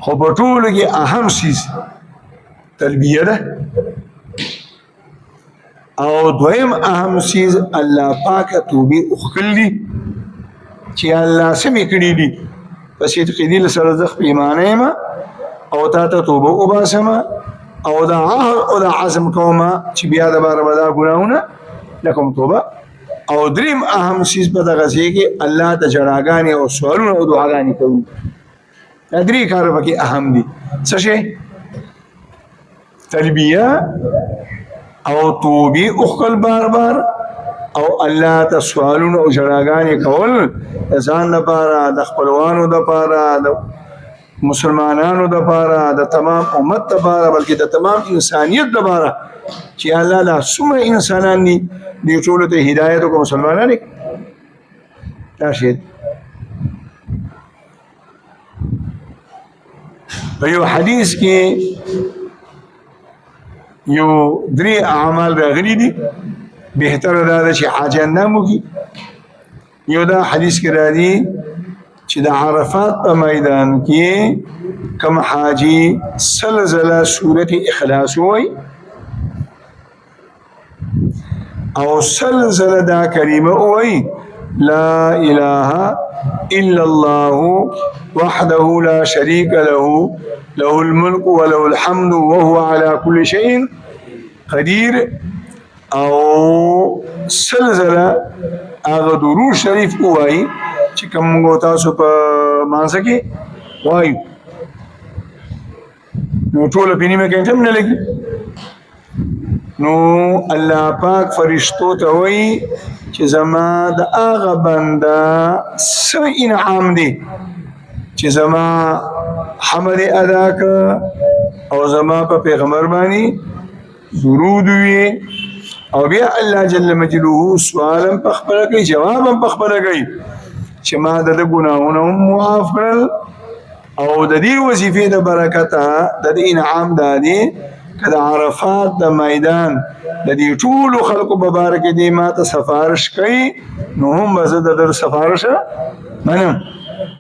خو په ټولو کې اهم څیز تلبیه ده، او دویم اهم څیز الله پاک توبې اخلي چې الله سمې کړي دي په صدق دل سره زه پیمانه یم او تا ته توبه وباسم او دا عهد او دا عزم کوم چې بیا د بار بدا ګناهونه لکم توبه. او دریم اهم څیز په دغه ځای کې الله ته جړاګانې او سوالونه او دعاګانې کوي. دا درې کار پکې اهم دي. څه شی؟ تلبیه او توبې اخل بار بار او الله ته سوالونه او جړاګانې کول د ځان لپاره، د خپلوانو لپاره، د مسلمانانو لپاره، د تمام امت لپاره، بلکې د تمام انسانیت لپاره چې الله لا څومره انسانان دي دې ټولو ته هدایت وکړي مسلمانان یې. دا شی په یو حدیث کې یو درې اعمال راغلي دي، بهتره دا ده چې حاجیان نام وکړي. یو دا حدیث کې راځي چې د عرفات په میدان کې کوم حاجی سلزله سورت اخلاص وایي او سلزله دا کلمه وایي لا اله الا الله وحده لا شريك له له الملك وله الحمد وهو على كل شيء قدير، او سلزله هغه درود شریف وایي چې کوم تاسو په مانځ کې وایو نو ټول په نیمه کې هم نه لګي. نو الله پاک فرشتو ته وایي چې زما د هغه بنده څه انعام دی چې زما حمد ادا کړ او زما په پیغمبر باندې درود وی، او بیا الله جل مجلوه سوالم په خپله کوي، جوابم په خپله کوي چې ما د ګناهونه هم معاف کړل. او د دې وظیفې د برکته د دې انعام دا دی که د عرفات د میدان د دې ټولو خلکو په باره کې دې ما ته سفارش کوي نو هم به زه د در سفارشه منم.